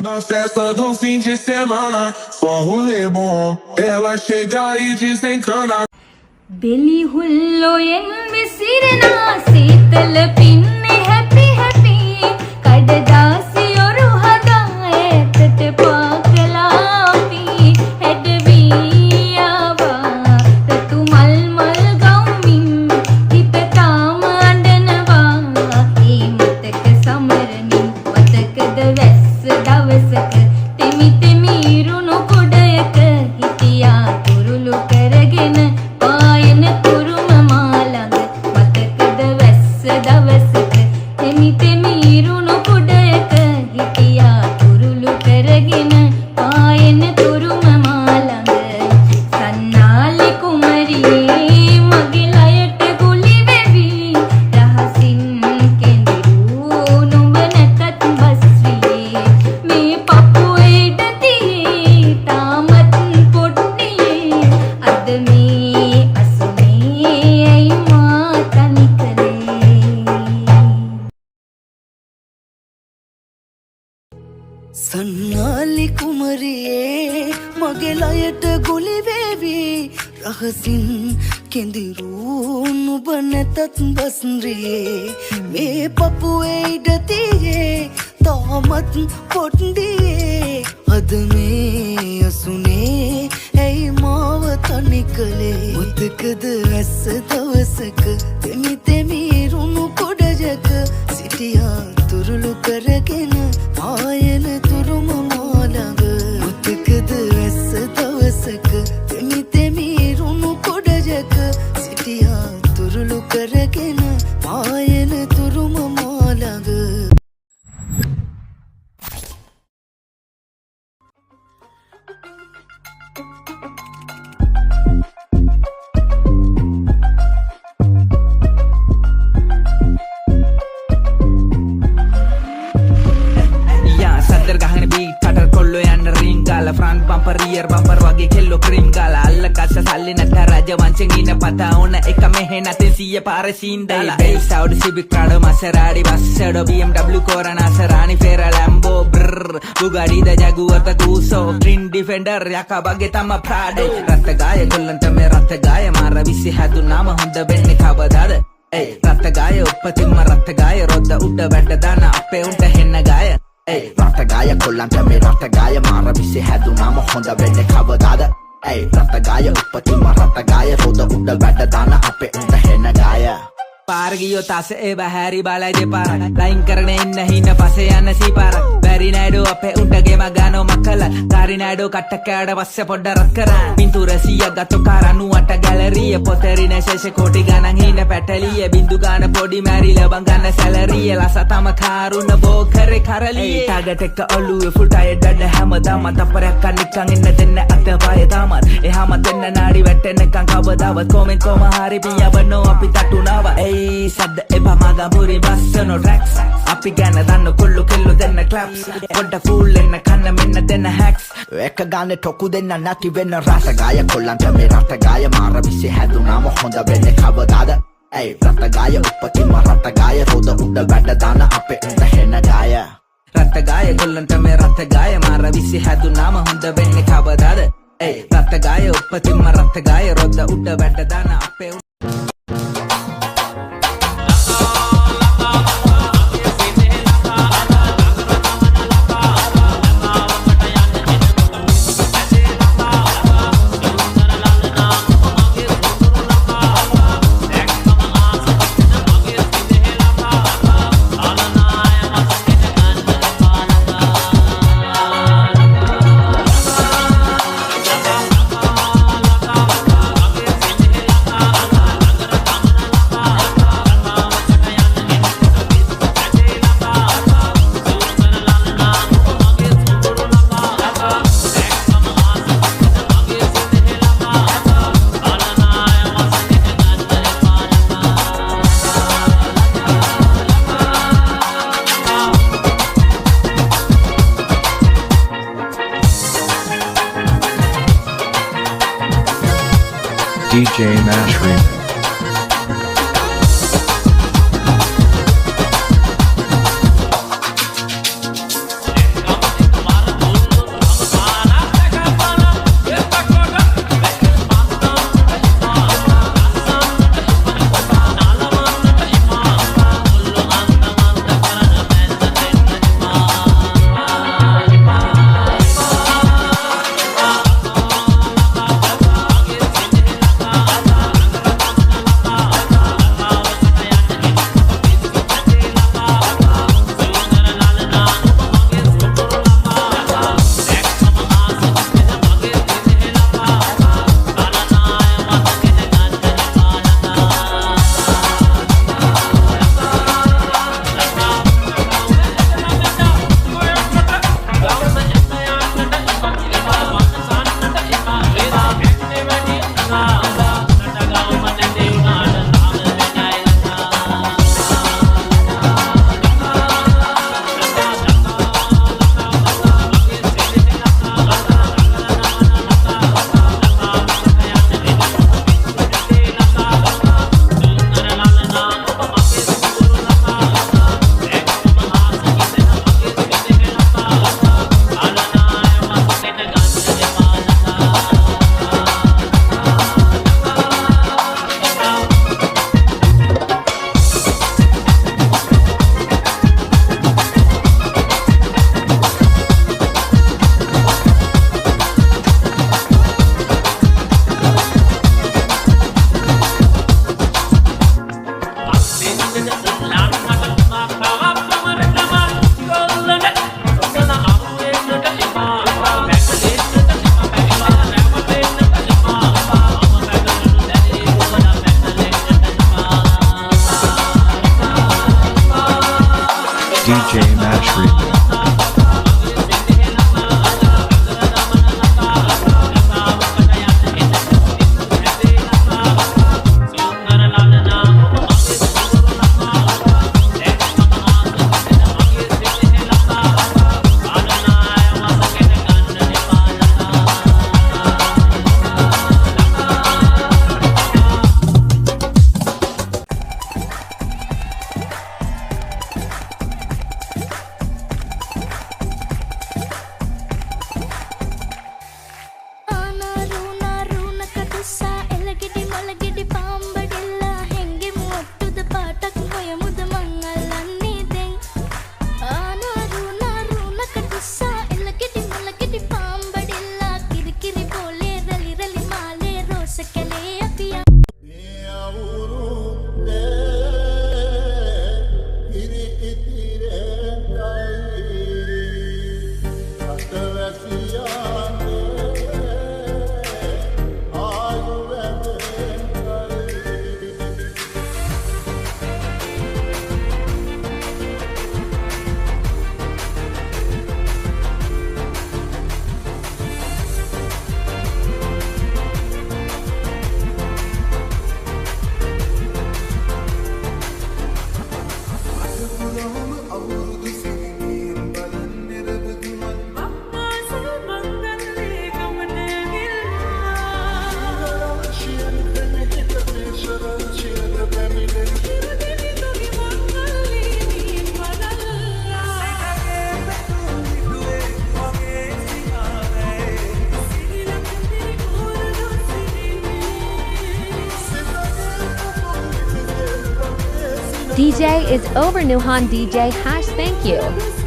Na festa do fim de semana, só rolê bom. Ela chega e desencana. ಬೆಲಿ ಹುಲ್ಲು ವಿಸಿರನ ಶೀತಲ ಪಿನ್ನೆ happy happy ಕಡದಾಸಿಯೊರು ಹದಾಯತಟ ಪಾಕಲಾಪಿ ಹೆಡ್ವಿಯಾವ ರತು ಮಲ್ ಮಲ್ ಗೌಮಿನ್ ಹಿತ ತಾಮಂಡನವಾ ಈ ಮತಕ ಸಮರನಿನ್ ಮತಕದ ವ್ಯಸ್ ದವಸಕ ತೆಮಿ ತೆಮೀರುನು ಕೊಡಯಕ ಹಿತಿಯಾ ಕುರುಲು ಕರಗೆನ පායන කුරුම මාළඟ මතකද වැස්ස දවසක තෙමි තෙමි ඉරුණු කුඩයක හිටියා කුරුළු කරගෙන පායන කුරුම මාළඟ සන්නාලි කුමරියේ මගේ ලයට ගුලි වෙවි රහසින් කෙඳිරු නුඹ නැතත් බස්රියේ මේ පපුවේ ඉඩතියේ තාමත් පොට්ටියේ අද මේ සන්නාලි කුමරියේ මගේ ලයට ගුලි වේවි රහසින් කෙඳිරු නුඹ නැතත් බස්රියේ මේ පපුවේ ඉඩතියේ තාමත් පොට්ටියේ අද මේ අසුනේ ඇයි මාව තනි කළේ මුතකද ඇස්ස දවසක තෙමි තෙමීරුණු කොඩජක සිටියා තුරුළු කරගෙන පායන තුරුම මාළඟ මුතකද ඇස්ස දවසක තෙමි තෙමීරුණු කොඩජක සිටියා තුරුළු කරගෙන පායන තුරුම මාළඟ front bumper rear bumper වගේ කෙල්ලෝ ක්‍රීම් ගාලා අල්ලකස්ස සල්ලි නැත රජ වංශෙන් ඉන පතා ඕන එක මෙහෙ නැතේ 100 පාරේ සීන් දාලා බේස් සවුඩ් සිවික් ප්‍රාඩෝ මසරාඩි බස්සඩෝ BMW කොරනා සරානි ෆෙර ලැම්බෝ බ්‍රර් බුගාඩි ද ජගුවර තූසෝ ට්‍රින් ඩිෆෙන්ඩර් යකා වගේ තම ප්‍රාඩෝ රත් ගාය කොල්ලන්ට මේ රත් ගාය මාර විසි හැදුනාම හොඳ වෙන්නේ කවදාද ඒ රත් ගාය උපතින්ම රත් ගාය රොද්ද උඩ වැඩ දාන අපේ උන්ට හෙන්න ගාය රටගාය කොල්ලන්ට මේ රටගාය මාර විසි හැදුනාම හොඳ වෙන්නේ කවදාද ඇයි රටගාය උපතින්ම රටගාය රොද උඩ වැඩ දාන අපේ උන්ට හෙන ගාය පාර ගියෝ තස ඒ බහැරි බලයි දෙපාර ලයින් කරන ඉන්න හින පස්සේ යන්න සීපාර බැරි නෑඩෝ අපේ උන්ට ගෙම ගානෝ මකල කාරි නෑඩෝ කට්ට කෑඩ පස්සේ පොඩ්ඩ රත් කරා පින්තූර 100 ගත්තු කාර 98 ගැලරිය පොතරින ශේෂ කෝටි ගණන් හින පැටලිය බින්දු ගාන පොඩි මැරි ලබන් ගන්න සැලරිය ලස තම කාරුණ බෝ කරේ කරලිය ටාගට් එක ඔළුවේ ෆුල් ටයර් ඩඩ හැමදාම තපරයක් නිකන් ඉන්න දෙන්න අත වය දාමත් එහාම දෙන්න නාඩි වැටෙන්නකන් කවදාවත් කොමෙන් කොම හරි පියවනෝ අපි තටුනාව සද්ද එපා මග පුරි බස්සනෝ ට්‍රැක්ස් අපි ගැන දන්න කොල්ලු කෙල්ලු දෙන්න ක්ලැප්ස් පොඩ්ඩ ෆූල් එන්න කන්න මෙන්න දෙන්න හැක්ස් එක ගානේ ටොකු දෙන්න නැති වෙන්න රටගාය කොල්ලන්ට මේ රටගාය මාර විසි හැදුනාම හොඳ වෙන්නේ කවදාද ඇයි රටගාය උපතින්ම රටගාය රොද උඩ වැඩ දාන අපේ උන්ට හෙන ගාය රටගාය කොල්ලන්ට මේ රටගාය මාර විසි හැදුනාම හොඳ වෙන්නේ කවදාද ඇයි රටගාය උපතින්ම රටගාය රොද උඩ වැඩ දාන අපේ DJ Mashroom. DJ is over Nuhan DJ #thank you.